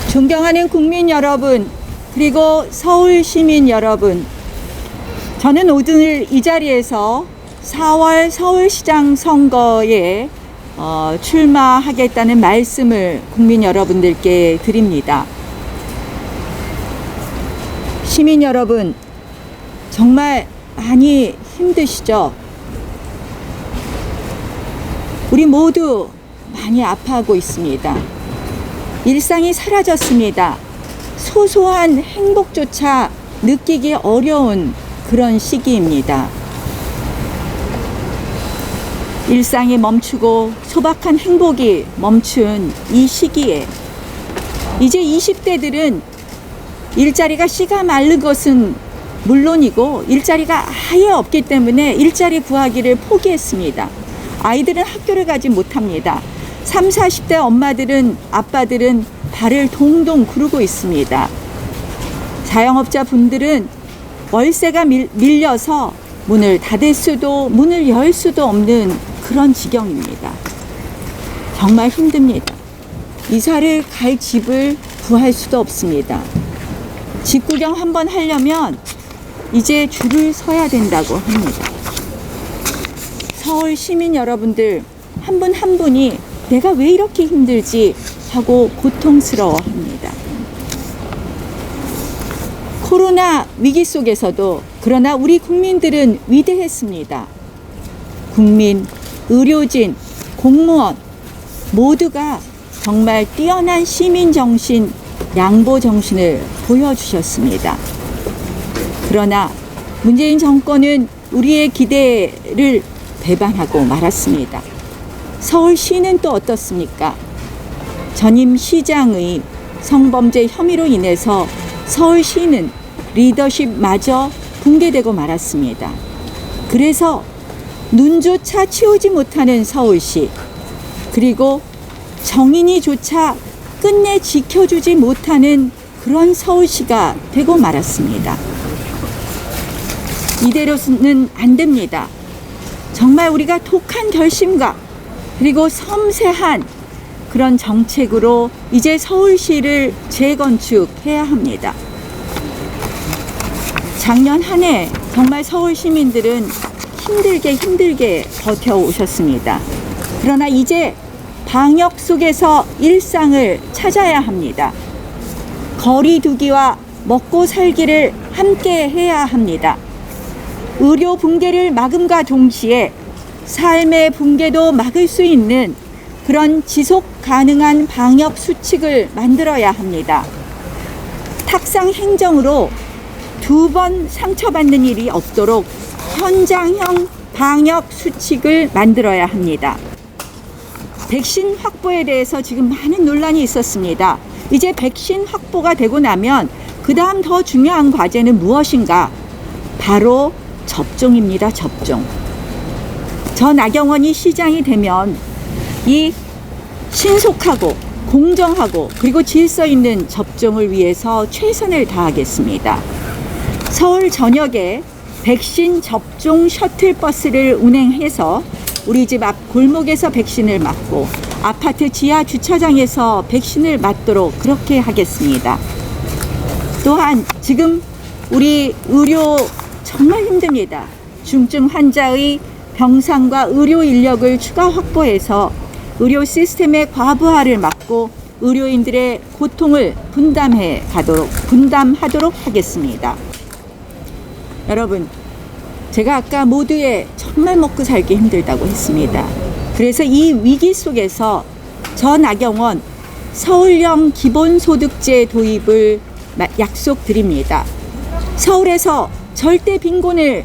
존경하는 국민 여러분, 그리고 서울 시민 여러분, 저는 오늘 이 자리에서 4월 서울시장 선거에 출마하겠다는 말씀을 국민 여러분들께 드립니다. 시민 여러분, 정말 많이 힘드시죠? 우리 모두 많이 아파하고 있습니다. 일상이 사라졌습니다. 소소한 행복조차 느끼기 어려운 그런 시기입니다. 일상이 멈추고 소박한 행복이 멈춘 이 시기에 이제 20대들은 일자리가 씨가 마른 것은 물론이고 일자리가 아예 없기 때문에 일자리 구하기를 포기했습니다. 아이들은 학교를 가지 못합니다. 30, 40대 엄마들은, 아빠들은 발을 동동 구르고 있습니다. 자영업자 분들은 월세가 밀려서 문을 닫을 수도 문을 열 수도 없는 그런 지경입니다. 정말 힘듭니다. 이사를 갈 집을 구할 수도 없습니다. 집 구경 한번 하려면 이제 줄을 서야 된다고 합니다. 서울 시민 여러분들 한 분 한 분이 내가 왜 이렇게 힘들지 하고 고통스러워합니다. 코로나 위기 속에서도 그러나 우리 국민들은 위대했습니다. 국민, 의료진, 공무원 모두가 정말 뛰어난 시민정신, 양보정신을 보여주셨습니다. 그러나 문재인 정권은 우리의 기대를 배반하고 말았습니다. 서울시는 또 어떻습니까? 전임 시장의 성범죄 혐의로 인해서 서울시는 리더십마저 붕괴되고 말았습니다. 그래서 눈조차 치우지 못하는 서울시, 그리고 정인이조차 끝내 지켜주지 못하는 그런 서울시가 되고 말았습니다. 이대로는 안 됩니다. 정말 우리가 독한 결심과 그리고 섬세한 그런 정책으로 이제 서울시를 재건축해야 합니다. 작년 한 해 정말 서울 시민들은 힘들게 버텨오셨습니다. 그러나 이제 방역 속에서 일상을 찾아야 합니다. 거리 두기와 먹고 살기를 함께 해야 합니다. 의료 붕괴를 막음과 동시에 삶의 붕괴도 막을 수 있는 그런 지속 가능한 방역 수칙을 만들어야 합니다. 탁상 행정으로 2번 상처받는 일이 없도록 현장형 방역 수칙을 만들어야 합니다. 백신 확보에 대해서 지금 많은 논란이 있었습니다. 이제 백신 확보가 되고 나면 그 다음 더 중요한 과제는 무엇인가? 바로 접종입니다. 접종. 저 나경원이 시장이 되면 이 신속하고 공정하고 그리고 질서 있는 접종을 위해서 최선을 다하겠습니다. 서울 전역에 백신 접종 셔틀버스를 운행해서 우리 집 앞 골목에서 백신을 맞고 아파트 지하 주차장에서 백신을 맞도록 그렇게 하겠습니다. 또한 지금 우리 의료 정말 힘듭니다. 중증 환자의 병상과 의료 인력을 추가 확보해서 의료 시스템의 과부하를 막고 의료인들의 고통을 분담하도록 하겠습니다. 여러분, 제가 아까 모두의 정말 먹고 살기 힘들다고 했습니다. 그래서 이 위기 속에서 저 나경원 서울형 기본소득제 도입을 약속드립니다. 서울에서 절대 빈곤을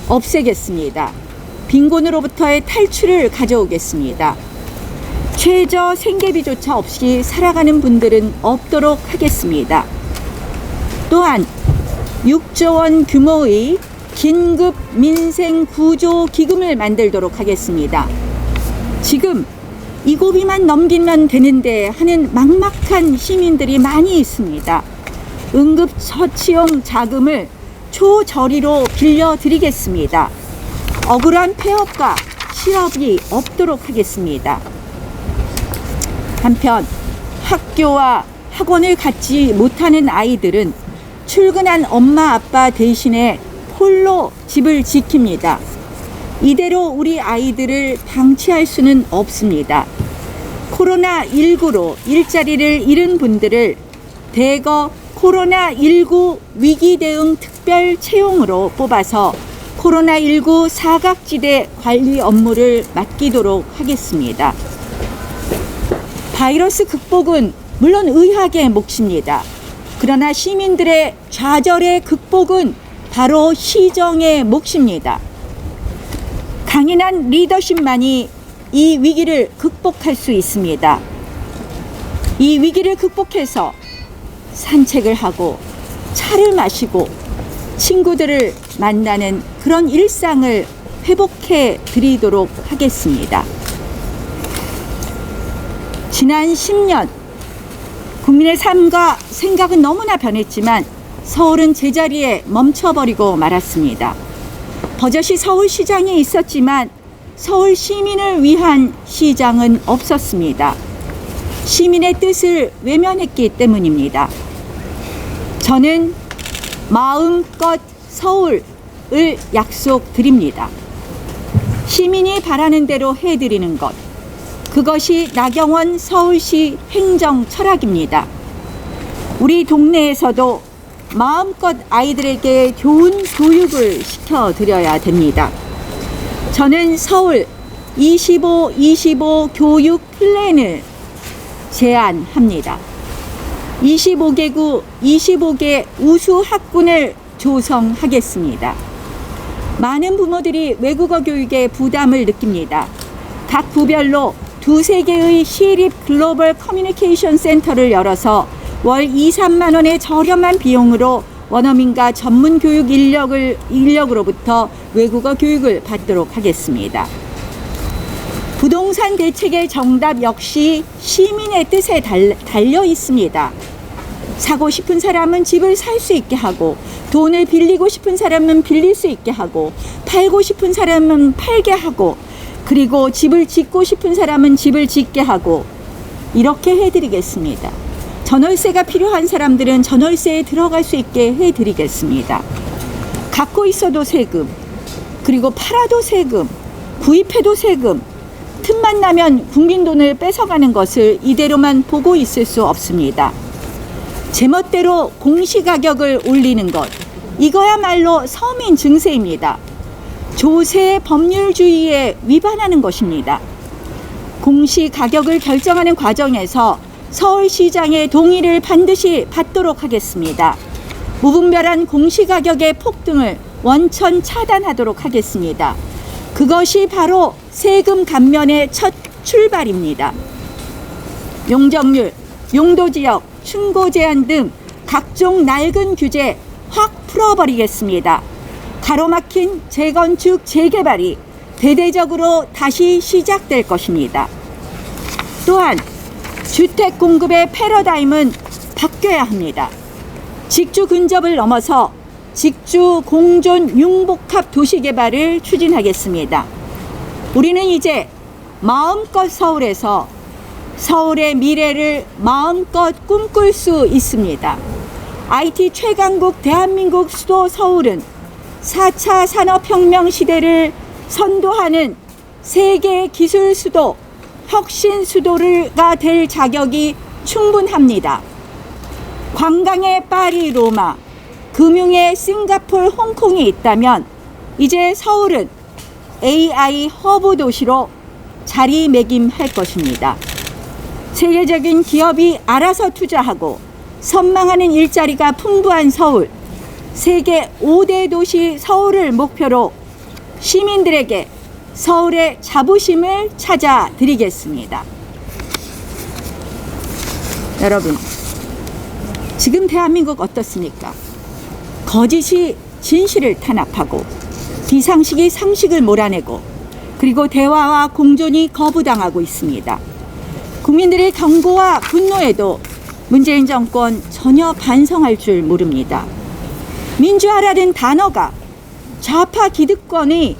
없애겠습니다. 빈곤으로부터의 탈출을 가져오겠습니다. 최저 생계비조차 없이 살아가는 분들은 없도록 하겠습니다. 또한 6조 원 규모의 긴급 민생 구조 기금을 만들도록 하겠습니다. 지금 이 고비만 넘기면 되는데 하는 막막한 시민들이 많이 있습니다. 응급처치용 자금을 초저리로 빌려드리겠습니다. 억울한 폐업과 실업이 없도록 하겠습니다. 한편 학교와 학원을 갖지 못하는 아이들은 출근한 엄마 아빠 대신에 홀로 집을 지킵니다. 이대로 우리 아이들을 방치할 수는 없습니다. 코로나19로 일자리를 잃은 분들을 대거 코로나19 위기 대응 특별 채용으로 뽑아서 코로나19 사각지대 관리 업무를 맡기도록 하겠습니다. 바이러스 극복은 물론 의학의 몫입니다. 그러나 시민들의 좌절의 극복은 바로 시정의 몫입니다. 강인한 리더십만이 이 위기를 극복할 수 있습니다. 이 위기를 극복해서 산책을 하고 차를 마시고 친구들을 만나는 그런 일상을 회복해 드리도록 하겠습니다. 지난 10년 국민의 삶과 생각은 너무나 변했지만 서울은 제자리에 멈춰버리고 말았습니다. 버젓이 서울시장이 있었지만 서울 시민을 위한 시장은 없었습니다. 시민의 뜻을 외면했기 때문입니다. 저는 마음껏 서울을 약속드립니다. 시민이 바라는 대로 해드리는 것, 그것이 나경원 서울시 행정 철학입니다. 우리 동네에서도 마음껏 아이들에게 좋은 교육을 시켜드려야 됩니다. 저는 서울 25-25 교육 플랜을 제안합니다. 25개구 25개 우수 학군을 조성하겠습니다. 많은 부모들이 외국어 교육에 부담을 느낍니다. 각 부별로 2-3개의 시립 글로벌 커뮤니케이션 센터를 열어서 월 2-3만 원의 저렴한 비용으로 원어민과 전문 교육 인력으로부터 외국어 교육을 받도록 하겠습니다. 부동산 대책의 정답 역시 시민의 뜻에 달려 있습니다. 사고 싶은 사람은 집을 살 수 있게 하고, 돈을 빌리고 싶은 사람은 빌릴 수 있게 하고, 팔고 싶은 사람은 팔게 하고, 그리고 집을 짓고 싶은 사람은 집을 짓게 하고, 이렇게 해드리겠습니다. 전월세가 필요한 사람들은 전월세에 들어갈 수 있게 해드리겠습니다. 갖고 있어도 세금, 그리고 팔아도 세금, 구입해도 세금, 틈만 나면 국민 돈을 뺏어가는 것을 이대로만 보고 있을 수 없습니다. 제멋대로 공시가격을 올리는 것, 이거야말로 서민 증세입니다. 조세 법률주의에 위반하는 것입니다. 공시가격을 결정하는 과정에서 서울시장의 동의를 반드시 받도록 하겠습니다. 무분별한 공시가격의 폭등을 원천 차단하도록 하겠습니다. 그것이 바로 세금 감면의 첫 출발입니다. 용적률, 용도지역, 층고 제한 등 각종 낡은 규제 확 풀어버리겠습니다. 가로막힌 재건축, 재개발이 대대적으로 다시 시작될 것입니다. 또한 주택 공급의 패러다임은 바뀌어야 합니다. 직주 근접을 넘어서 직주 공존 융복합 도시개발을 추진하겠습니다. 우리는 이제 마음껏 서울에서 서울의 미래를 마음껏 꿈꿀 수 있습니다. IT 최강국 대한민국 수도 서울은 4차 산업혁명 시대를 선도하는 세계 기술 수도, 혁신 수도가 될 자격이 충분합니다. 관광의 파리, 로마, 금융의 싱가포르, 홍콩이 있다면 이제 서울은 AI 허브 도시로 자리매김할 것입니다. 세계적인 기업이 알아서 투자하고 선망하는 일자리가 풍부한 서울, 세계 5대 도시 서울을 목표로 시민들에게 서울의 자부심을 찾아드리겠습니다. 여러분, 지금 대한민국 어떻습니까? 거짓이 진실을 탄압하고, 비상식이 상식을 몰아내고, 그리고 대화와 공존이 거부당하고 있습니다. 국민들의 경고와 분노에도 문재인 정권 전혀 반성할 줄 모릅니다. 민주화라는 단어가 좌파 기득권의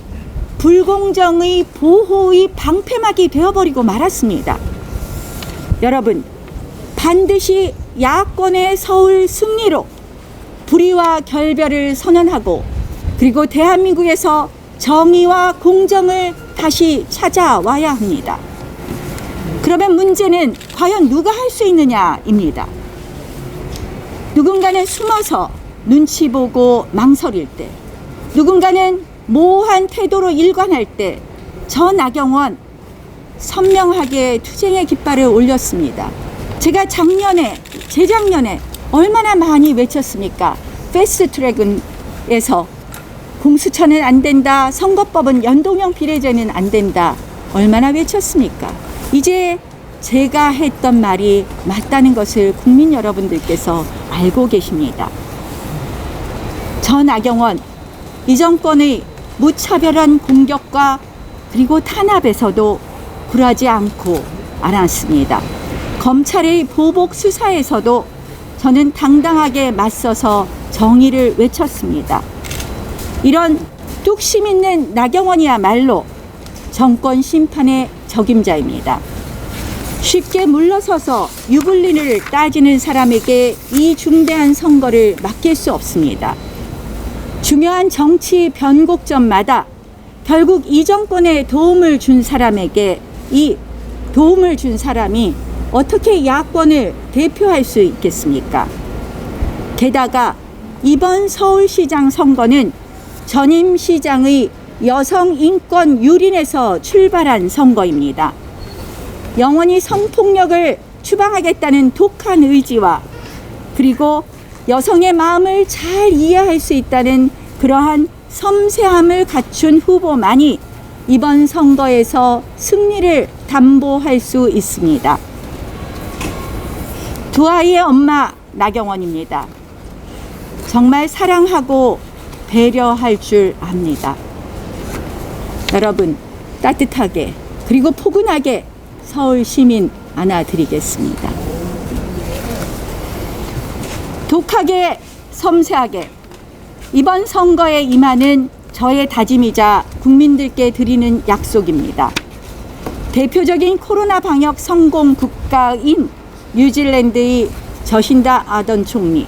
불공정의 보호의 방패막이 되어버리고 말았습니다. 여러분, 반드시 야권의 서울 승리로 불의와 결별을 선언하고 그리고 대한민국에서 정의와 공정을 다시 찾아와야 합니다. 그러면 문제는 과연 누가 할 수 있느냐입니다. 누군가는 숨어서 눈치 보고 망설일 때, 누군가는 모호한 태도로 일관할 때, 저 나경원 선명하게 투쟁의 깃발을 올렸습니다. 제가 재작년에 얼마나 많이 외쳤습니까? 패스트트랙에서 공수처는 안 된다, 선거법은 연동형 비례제는 안 된다, 얼마나 외쳤습니까? 이제 제가 했던 말이 맞다는 것을 국민 여러분들께서 알고 계십니다. 저 나경원, 이 정권의 무차별한 공격과 그리고 탄압에서도 굴하지 않고 알았습니다. 검찰의 보복 수사에서도 저는 당당하게 맞서서 정의를 외쳤습니다. 이런 뚝심 있는 나경원이야말로 정권 심판의 적임자입니다. 쉽게 물러서서 유불리를 따지는 사람에게 이 중대한 선거를 맡길 수 없습니다. 중요한 정치 변곡점마다 결국 이 정권에 도움을 준 사람에게 이 도움을 준 사람이 어떻게 야권을 대표할 수 있겠습니까? 게다가 이번 서울시장 선거는 전임 시장의 여성 인권 유린에서 출발한 선거입니다. 영원히 성폭력을 추방하겠다는 독한 의지와 그리고 여성의 마음을 잘 이해할 수 있다는 그러한 섬세함을 갖춘 후보만이 이번 선거에서 승리를 담보할 수 있습니다. 두 아이의 엄마 나경원입니다. 정말 사랑하고 배려할 줄 압니다. 여러분, 따뜻하게 그리고 포근하게 서울 시민 안아드리겠습니다. 독하게 섬세하게 이번 선거에 임하는 저의 다짐이자 국민들께 드리는 약속입니다. 대표적인 코로나 방역 성공 국가인 뉴질랜드의 저신다 아던 총리,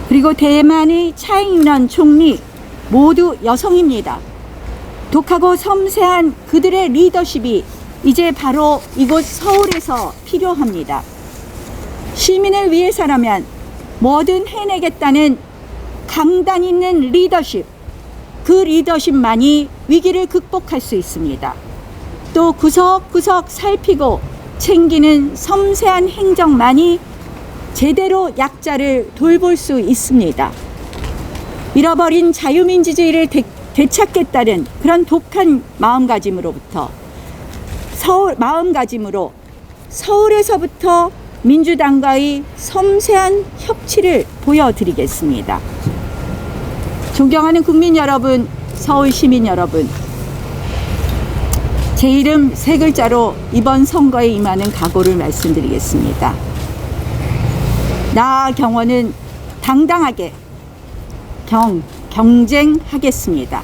그리고 대만의 차잉런 총리 모두 여성입니다. 독하고 섬세한 그들의 리더십이 이제 바로 이곳 서울에서 필요합니다. 시민을 위해서라면 뭐든 해내겠다는 강단 있는 리더십, 그 리더십만이 위기를 극복할 수 있습니다. 또 구석구석 살피고 챙기는 섬세한 행정만이 제대로 약자를 돌볼 수 있습니다. 잃어버린 자유민주주의를 되찾겠다는 그런 독한 마음가짐으로 서울에서부터 민주당과의 섬세한 협치를 보여드리겠습니다. 존경하는 국민 여러분, 서울 시민 여러분, 제 이름 세 글자로 이번 선거에 임하는 각오를 말씀드리겠습니다. 나경원은 당당하게 경쟁하겠습니다.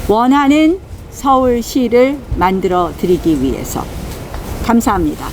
원하는 서울시를 만들어 드리기 위해서. 감사합니다.